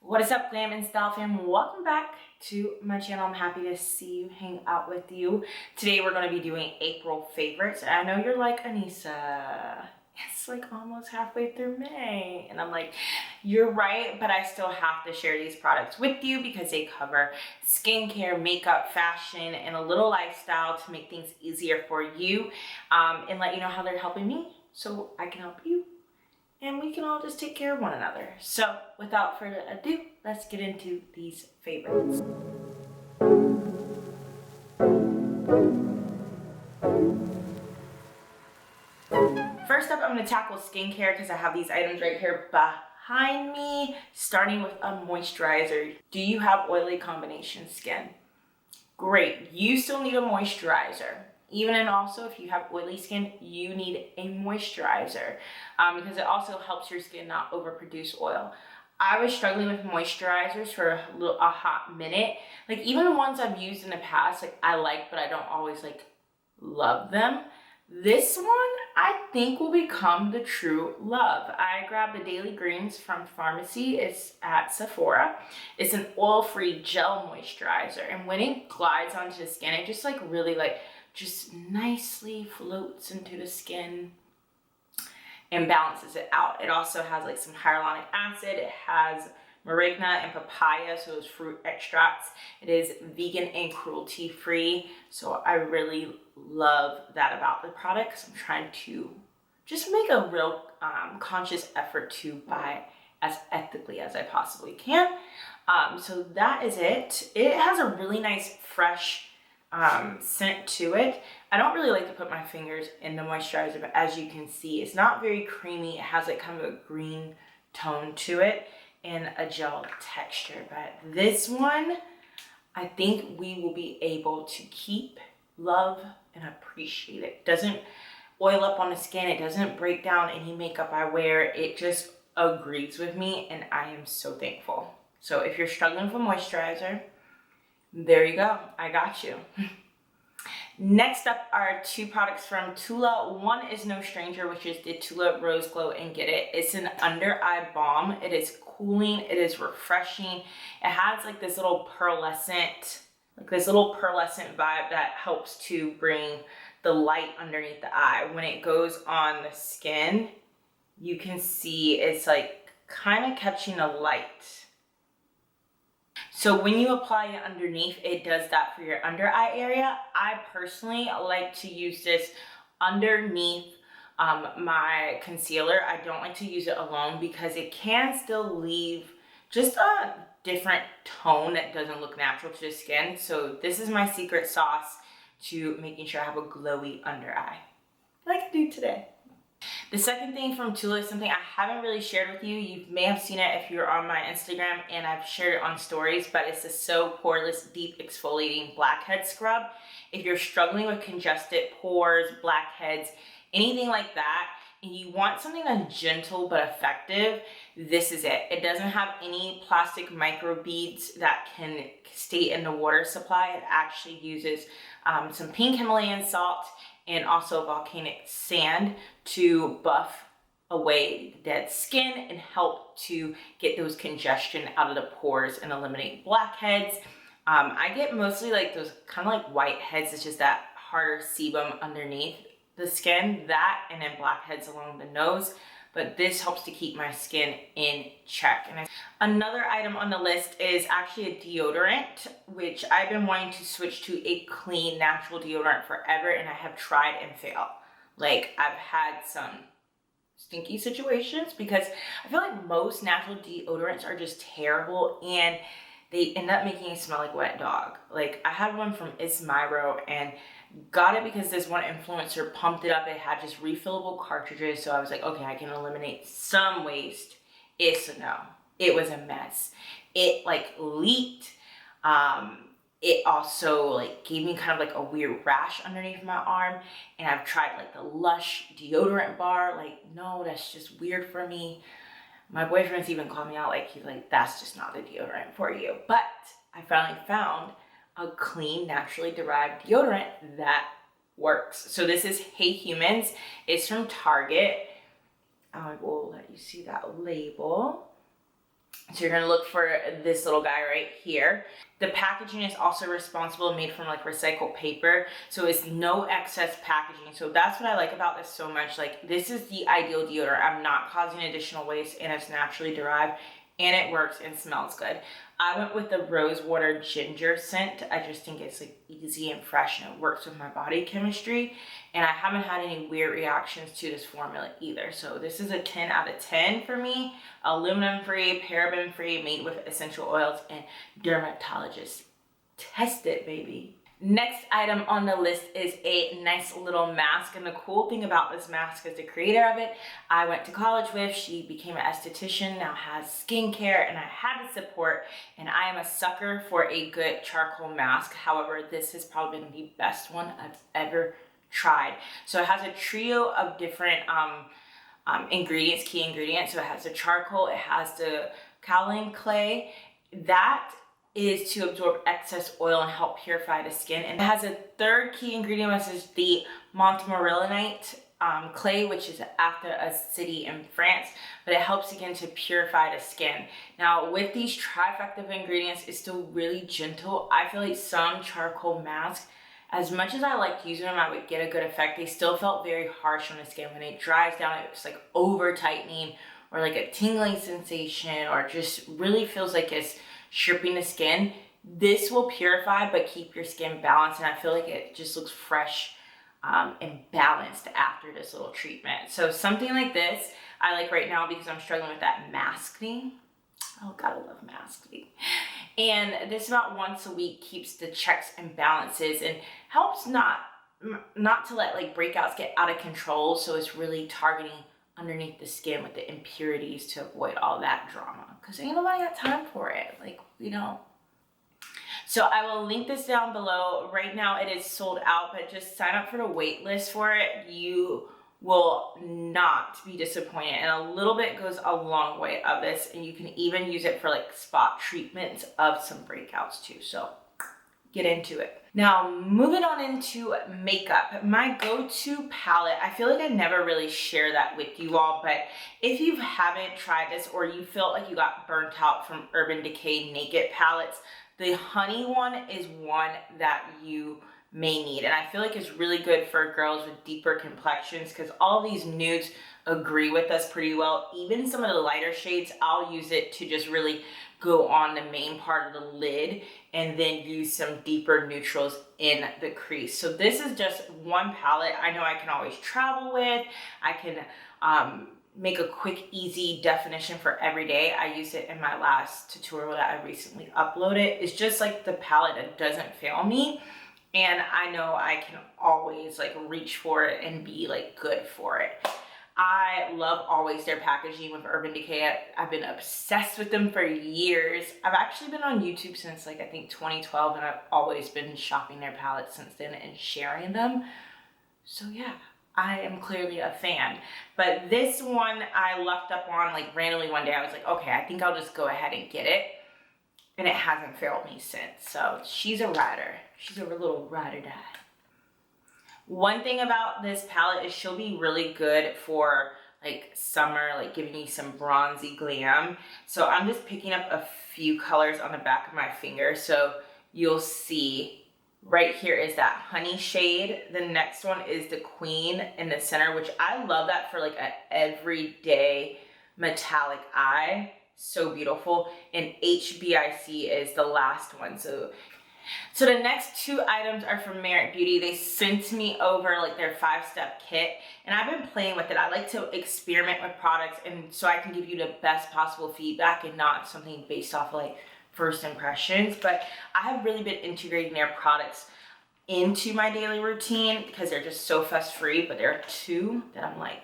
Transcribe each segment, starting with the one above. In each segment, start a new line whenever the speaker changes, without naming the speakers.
What is up, glam and style fam? Welcome back to my channel. I'm happy to see you, hang out with you. Today we're going to be doing April favorites. And I know you're like, Anissa, it's like almost halfway through May. And I'm like, you're right, but I still have to share these products with you because they cover skincare, makeup, fashion, and a little lifestyle to make things easier for you, and let you know how they're helping me so I can help you. And we can all just take care of one another. So without further ado, let's get into these favorites. First up, I'm going to tackle skincare because I have these items right here behind me, starting with a moisturizer. Do you have oily combination skin? Great, you still need a moisturizer. Even and also if you have oily skin, you need a moisturizer because it also helps your skin not overproduce oil. I was struggling with moisturizers for a hot minute. Like even the ones I've used in the past, like I like, but I don't always like love them. This one I think will become the true love. I grabbed the Daily Greens from Pharmacy. It's at Sephora. It's an oil-free gel moisturizer, and when it glides onto the skin, it just like really like just nicely floats into the skin and balances it out. It also has like some hyaluronic acid. It has moringa and papaya, so those fruit extracts. It is vegan and cruelty free, so I really love that about the product because I'm trying to just make a real conscious effort to buy as ethically as I possibly can. So that is it. It has a really nice fresh scent to it. I don't really like to put my fingers in the moisturizer, but as you can see, it's not very creamy. It has like kind of a green tone to it and a gel texture, but this one I think we will be able to keep, love, and appreciate. It doesn't oil up on the skin. It doesn't break down any makeup I wear. It just agrees with me, and I am so thankful. So if you're struggling with a moisturizer, there you go. I got you. Next up are two products from Tula. One is no stranger, which is the Tula Rose Glow and Get It. It's an under eye balm. It is cooling. It is refreshing. It has like this little pearlescent vibe that helps to bring the light underneath the eye. When it goes on the skin, you can see it's like kind of catching a light. So when you apply it underneath, it does that for your under eye area. I personally like to use this underneath my concealer. I don't like to use it alone because it can still leave just a different tone that doesn't look natural to the skin. So this is my secret sauce to making sure I have a glowy under eye, like I do today. The second thing from Tula is something I haven't really shared with you. You may have seen it if you're on my Instagram, and I've shared it on stories, but it's a So Poreless Deep Exfoliating Blackhead Scrub. If you're struggling with congested pores, blackheads, anything like that, and you want something that's gentle but effective, this is it. It doesn't have any plastic microbeads that can stay in the water supply. It actually uses some pink Himalayan salt and also volcanic sand to buff away the dead skin and help to get those congestion out of the pores and eliminate blackheads. I get mostly like those kind of like white heads. It's just that harder sebum underneath the skin, that, and then blackheads along the nose. But this helps to keep my skin in check. And another item on the list is actually a deodorant, which I've been wanting to switch to a clean, natural deodorant forever, and I have tried and failed. Like, I've had some stinky situations because I feel like most natural deodorants are just terrible, and they end up making you smell like wet dog. Like, I had one from Ismiro and got it because this one influencer pumped it up. It had just refillable cartridges, so I was like, okay, I can eliminate some waste. It's no, it was a mess. It like leaked. It also like gave me kind of like a weird rash underneath my arm, and I've tried like the Lush deodorant bar. Like, no, that's just weird for me. My boyfriend's even called me out, like he's like, that's just not the deodorant for you. But I finally found a clean, naturally derived deodorant that works. So this is Hey Humans. It's from Target. I will let you see that label. So you're gonna look for this little guy right here. The packaging is also responsible, made from like recycled paper, so it's no excess packaging. So that's what I like about this so much. Like, this is the ideal deodorant. I'm not causing additional waste, and it's naturally derived, and it works and smells good. I went with the rose water ginger scent. I just think it's like easy and fresh, and it works with my body chemistry. And I haven't had any weird reactions to this formula either. So this is a 10 out of 10 for me. Aluminum free, paraben free, made with essential oils, and dermatologist tested, baby. Next item on the list is a nice little mask, and the cool thing about this mask is the creator of it I went to college with. She became an esthetician, now has skincare, and I had to support, and I am a sucker for a good charcoal mask. However, this has probably been the best one I've ever tried. So it has a trio of different ingredients, key ingredients. So it has the charcoal, it has the kaolin clay. That is to absorb excess oil and help purify the skin. And it has a third key ingredient, which is the montmorillonite clay, which is after a city in France, but it helps again to purify the skin. Now with these trifecta of ingredients, it's still really gentle. I feel like some charcoal masks, as much as I liked using them, I would get a good effect, they still felt very harsh on the skin. When it dries down, it's like over tightening, or like a tingling sensation, or just really feels like it's stripping the skin. This will purify but keep your skin balanced, and I feel like it just looks fresh and balanced after this little treatment. So something like this I like right now because I'm struggling with that masking. Oh, gotta love masking. And this about once a week keeps the checks and balances and helps not to let like breakouts get out of control. So it's really targeting underneath the skin with the impurities to avoid all that drama, because ain't nobody got time for it. Like, we don't. So I will link this down below. Right now it is sold out, but just sign up for the wait list for it. You will not be disappointed, and a little bit goes a long way of this, and you can even use it for like spot treatments of some breakouts too. So get into it. Now, moving on into makeup, my go-to palette, I feel like I never really share that with you all, but if you haven't tried this, or you felt like you got burnt out from Urban Decay Naked palettes, the honey one is one that you may need, and I feel like it's really good for girls with deeper complexions, because all these nudes agree with us pretty well. Even some of the lighter shades, I'll use it to just really go on the main part of the lid, and then use some deeper neutrals in the crease. So this is just one palette I know I can always travel with. I can make a quick, easy definition for every day. I used it in my last tutorial that I recently uploaded. It's just like the palette that doesn't fail me, and I know I can always like reach for it and be like good for it. I love always their packaging with Urban Decay. I've been obsessed with them for years. I've actually been on YouTube since like I think 2012, and I've always been shopping their palettes since then and sharing them. So yeah, I am clearly a fan. But this one I lucked up on like randomly one day. I was like, okay, I think I'll just go ahead and get it. And it hasn't failed me since. So she's a rider. She's a little ride or die. One thing about this palette is she'll be really good for like summer, like giving you some bronzy glam. So I'm just picking up a few colors on the back of my finger. So you'll see right here is that honey shade. The next one is the queen in the center, which I love that for like an everyday metallic eye. So beautiful. And HBIC is the last one. So the next two items are from Merit Beauty. They sent me over like their 5-step kit, and I've been playing with it. I like to experiment with products, and so I can give you the best possible feedback and not something based off of like first impressions. But I have really been integrating their products into my daily routine because they're just so fuss free. But there are two that I'm like,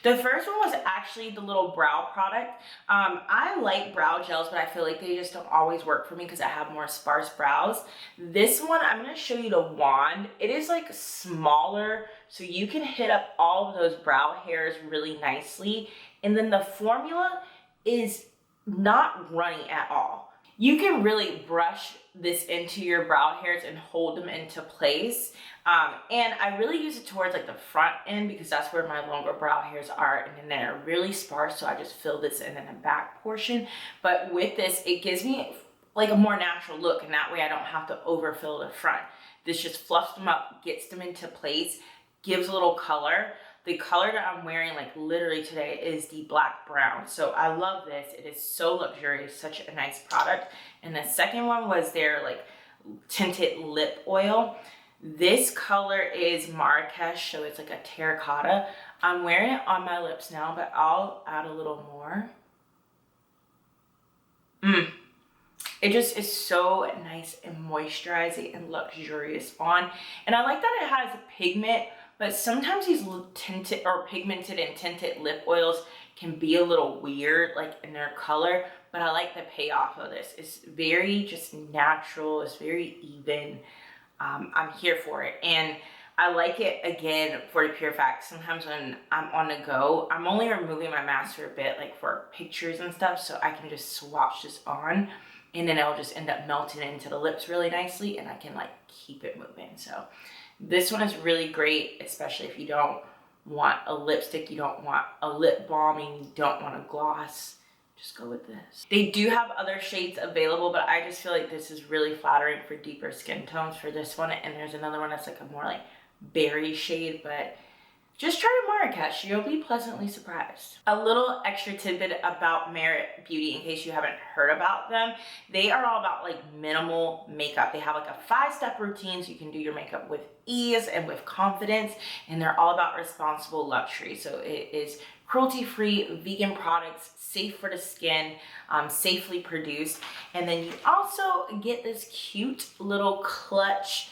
the first one was actually the little brow product. I like brow gels, but I feel like they just don't always work for me because I have more sparse brows. This one, I'm going to show you the wand. It is like smaller, so you can hit up all of those brow hairs really nicely. And then the formula is not runny at all. You can really brush this into your brow hairs and hold them into place. And I really use it towards like the front end because that's where my longer brow hairs are, and then they're really sparse, so I just fill this in the back portion. But with this, it gives me like a more natural look, and that way I don't have to overfill the front. This just fluffs them up, gets them into place, gives a little color. The color that I'm wearing like literally today is the black brown. So I love this. It is so luxurious, such a nice product. And the second one was their like tinted lip oil. This color is Marrakesh, so it's like a terracotta. I'm wearing it on my lips now, but I'll add a little more. It just is so nice and moisturizing and luxurious on. And I like that it has a pigment, but sometimes these tinted or pigmented and tinted lip oils can be a little weird, like in their color, but I like the payoff of this. It's very just natural. It's very even. I'm here for it. And I like it again for the pure fact, sometimes when I'm on the go, I'm only removing my mask for a bit, like for pictures and stuff, so I can just swatch this on, and then it'll just end up melting into the lips really nicely, and I can like keep it moving. So this one is really great, especially if you don't want a lipstick, you don't want a lip balm, and you don't want a gloss. Just go with this. They do have other shades available, but I just feel like this is really flattering for deeper skin tones for this one. And there's another one that's like a more like berry shade, but just try Marrakesh. You'll be pleasantly surprised. A little extra tidbit about Merit Beauty in case you haven't heard about them. They are all about like minimal makeup. They have like a 5-step routine so you can do your makeup with ease and with confidence, and they're all about responsible luxury. So it is cruelty-free, vegan products, safe for the skin, safely produced. And then you also get this cute little clutch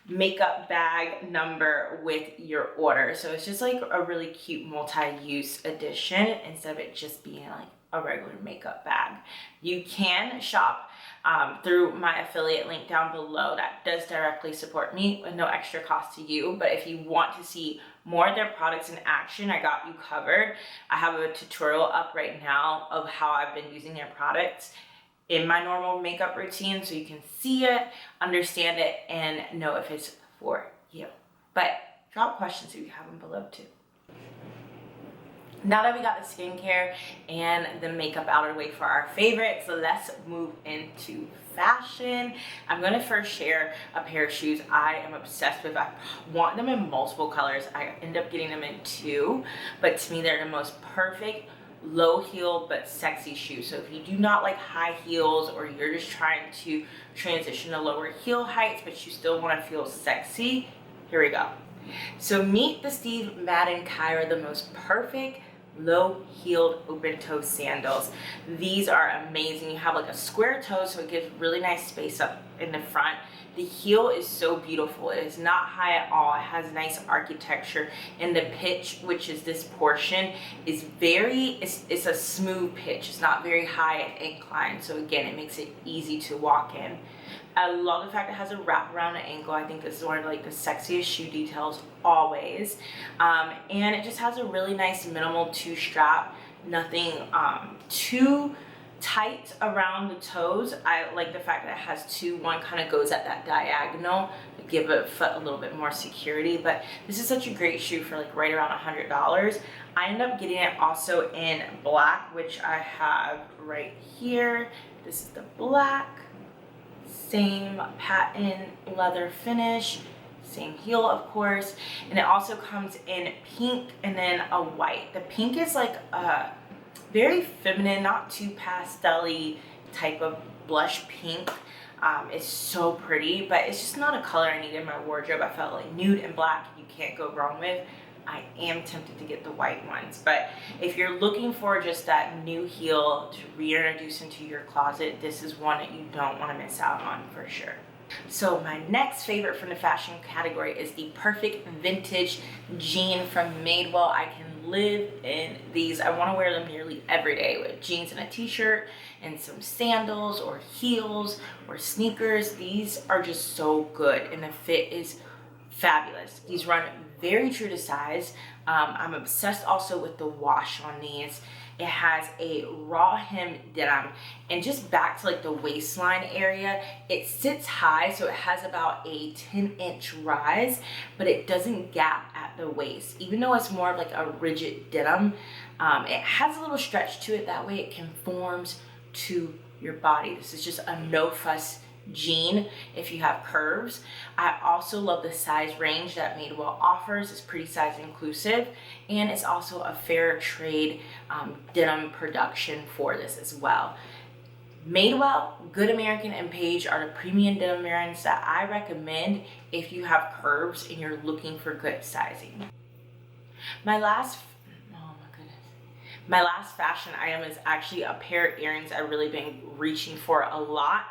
makeup bag number with your order. So it's just like a really cute multi-use addition instead of it just being like a regular makeup bag. You can shop through my affiliate link down below that does directly support me with no extra cost to you. But if you want to see more of their products in action, I got you covered. I have a tutorial up right now of how I've been using their products in my normal makeup routine, so you can see it, understand it, and know if it's for you. But drop questions if you have them below too. Now that we got the skincare and the makeup out of the way for our favorites, so let's move into fashion. I'm going to first share a pair of shoes I am obsessed with. I want them in multiple colors. I end up getting them in 2, but to me they're the most perfect low heel but sexy shoes. So if you do not like high heels, or you're just trying to transition to lower heel heights but you still want to feel sexy, here we go. So meet the Steve Madden Kyra, the most perfect low-heeled open-toe sandals. These are amazing. You have like a square toe, so it gives really nice space up in the front. The heel is so beautiful. It is not high at all. It has nice architecture, and the pitch, which is this portion, is it's a smooth pitch. It's not very high and inclined, so again, it makes it easy to walk in. I love the fact it has a wrap around the ankle. I think this is one of like the sexiest shoe details always. And it just has a really nice minimal 2 strap, nothing too tight around the toes. I like the fact that it has 2. One kind of goes at that diagonal to give a foot a little bit more security. But this is such a great shoe for like right around $100. I ended up getting it also in black, which I have right here. This is the black. Same patent leather finish, same heel of course, and it also comes in pink and then a white. The pink is like a very feminine, not too pastel-y type of blush pink. It's so pretty, but it's just not a color I need in my wardrobe. I felt like nude and black you can't go wrong with. I am tempted to get the white ones, but if you're looking for just that new heel to reintroduce into your closet, this is one that you don't want to miss out on for sure. So my next favorite from the fashion category is the perfect vintage jean from Madewell. I can live in these. I want to wear them nearly every day with jeans and a t-shirt and some sandals or heels or sneakers. These are just so good, and the fit is fabulous. These run very true to size. I'm obsessed also with the wash on these. It has a raw hem denim, and just back to like the waistline area, it sits high, so it has about a 10-inch rise, but it doesn't gap at the waist. Even though it's more of like a rigid denim, it has a little stretch to it. That way it conforms to your body. This is just a no fuss jean if you have curves. I also love the size range that Madewell offers. It's pretty size inclusive, and it's also a fair trade denim production for this as well. Madewell, Good American, and Paige are the premium denim brands that I recommend if you have curves and you're looking for good sizing. My last fashion item is actually a pair of earrings I've really been reaching for a lot.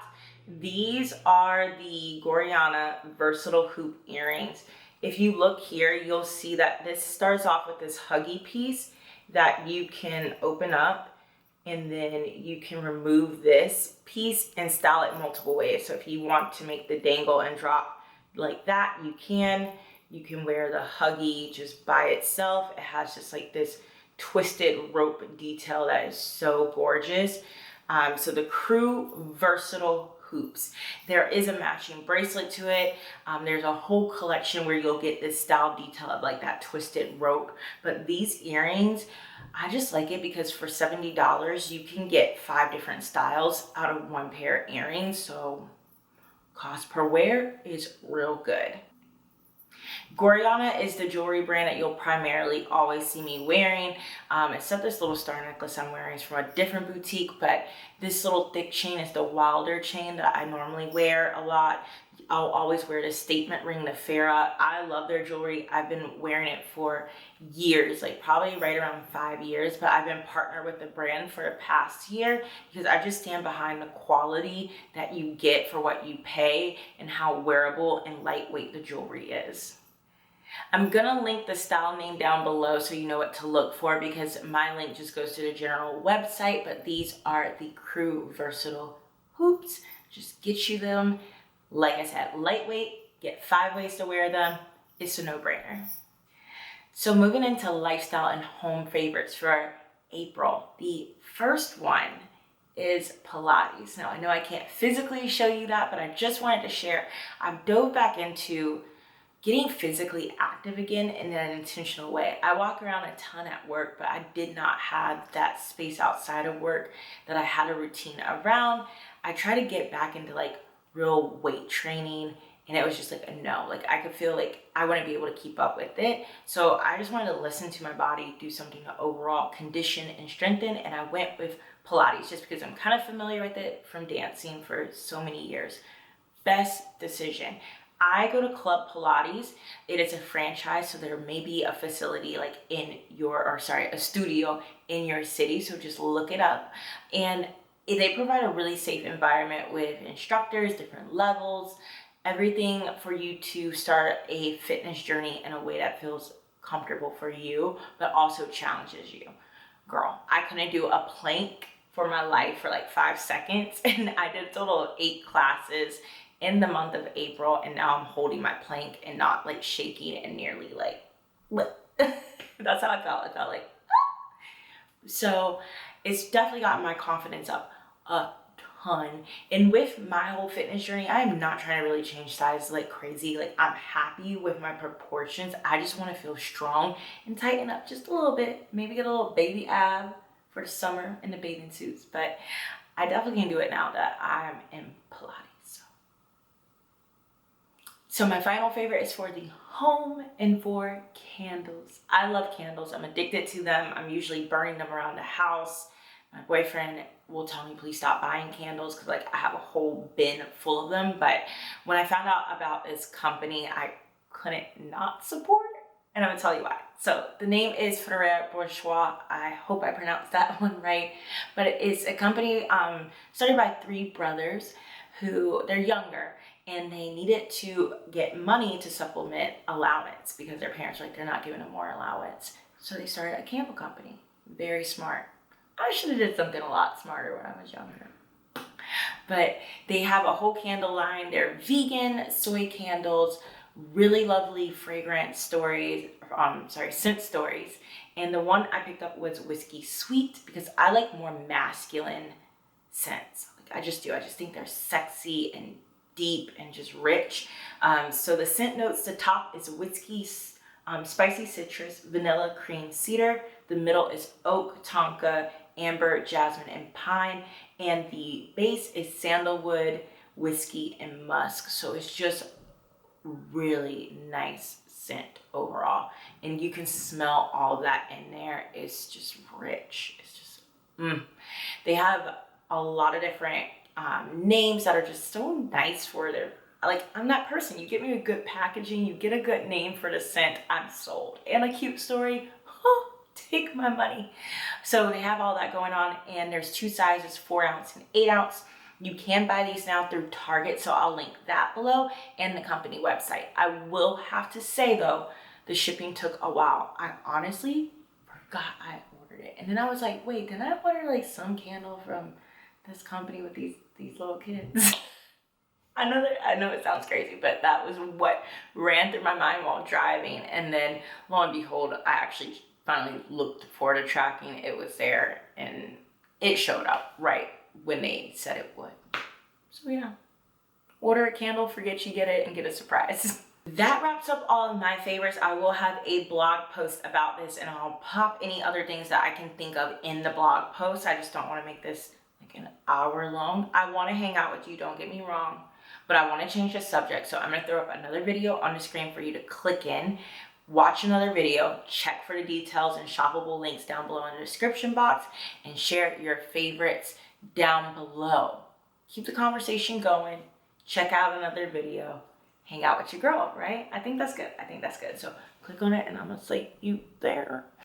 These are the Goriana versatile hoop earrings. If you look here, you'll see that this starts off with this huggy piece that you can open up, and then you can remove this piece and style it multiple ways. So if you want to make the dangle and drop like that, you can. You can wear the huggy just by itself. It has just like this twisted rope detail that is so gorgeous. So the Crew versatile hoops. There is a matching bracelet to it. There's a whole collection where you'll get this style detail of like that twisted rope. But these earrings, I just like it because for $70, you can get 5 different styles out of one pair of earrings. So cost per wear is real good. Goriana is the jewelry brand that you'll primarily always see me wearing, except this little star necklace I'm wearing is from a different boutique, but this little thick chain is the Wilder chain that I normally wear a lot. I'll always wear the statement ring, the Farah. I love their jewelry. I've been wearing it for years, like probably right around 5 years, but I've been partnered with the brand for the past year because I just stand behind the quality that you get for what you pay and how wearable and lightweight the jewelry is. I'm gonna link the style name down below so you know what to look for, because my link just goes to the general website, but these are the Crew versatile hoops. Just get you them. Like I said, lightweight, get 5 ways to wear them. It's a no-brainer. So moving into lifestyle and home favorites for April. The first one is Pilates. Now I know I can't physically show you that, but I just wanted to share. I've dove back into getting physically active again in an intentional way. I walk around a ton at work, but I did not have that space outside of work that I had a routine around. I try to get back into like real weight training, and it was just like a no. Like I could feel like I wouldn't be able to keep up with it. So I just wanted to listen to my body, do something to overall condition and strengthen, and I went with Pilates just because I'm kind of familiar with it from dancing for so many years. Best decision. I go to Club Pilates. It is a franchise, so there may be a facility like in your, a studio in your city. So just look it up. And they provide a really safe environment with instructors, different levels, everything for you to start a fitness journey in a way that feels comfortable for you, but also challenges you. Girl, I couldn't do a plank for my life for like 5 seconds, and I did a total of 8 classes in the month of April, and now I'm holding my plank and not like shaking and nearly like, that's how I felt. I felt like, ah. So it's definitely gotten my confidence up a ton. And with my whole fitness journey, I am not trying to really change size like crazy. Like I'm happy with my proportions. I just want to feel strong and tighten up just a little bit. Maybe get a little baby ab for the summer in the bathing suits. But I definitely can do it now that I'm in Pilates. So my final favorite is for the home and for candles. I love candles. I'm addicted to them. I'm usually burning them around the house. My boyfriend will tell me, please stop buying candles, because like I have a whole bin full of them. But when I found out about this company, I couldn't not support it. And I'm gonna tell you why. So the name is Frere Bourgeois. I hope I pronounced that one right. But it's a company started by 3 brothers who, they're younger, and they needed to get money to supplement allowance because their parents were like, they're not giving them more allowance. So they started a candle company. Very smart. I should have did something a lot smarter when I was younger. But they have a whole candle line. They're vegan, soy candles, really lovely fragrance stories, scent stories. And the one I picked up was Whiskey Sweet because I like more masculine scents. Like I just do. I just think they're sexy and deep and just rich. So the scent notes, the top is whiskey, spicy citrus, vanilla, cream, cedar. The middle is oak, tonka, amber, jasmine, and pine. And the base is sandalwood, whiskey, and musk. So it's just really nice scent overall. And you can smell all of that in there. It's just rich. It's just, They have a lot of different names that are just so nice for their, like, I'm that person. You get me a good packaging, you get a good name for the scent, I'm sold. And a cute story, take my money. So they have all that going on, and there's 2 sizes, 4 ounce and 8 ounce. You can buy these now through Target, so I'll link that below and the company website. I will have to say though, the shipping took a while. I honestly forgot I ordered it. And then I was like, wait, did I order like some candle from this company with these little kids? I know it sounds crazy, but that was what ran through my mind while driving. And then lo and behold, I actually finally looked for the tracking. It was there and it showed up right when they said it would. So yeah, order a candle, forget you get it, and get a surprise. That wraps up all of my favorites. I will have a blog post about this, and I'll pop any other things that I can think of in the blog post. I just don't want to make this like an hour long. I want to hang out with you, don't get me wrong, but I want to change the subject. So I'm going to throw up another video on the screen for you to click in, watch another video, check for the details and shoppable links down below in the description box, and share your favorites down below. Keep the conversation going. Check out another video. Hang out with your girl, right? I think that's good. So click on it and I'm gonna see you there.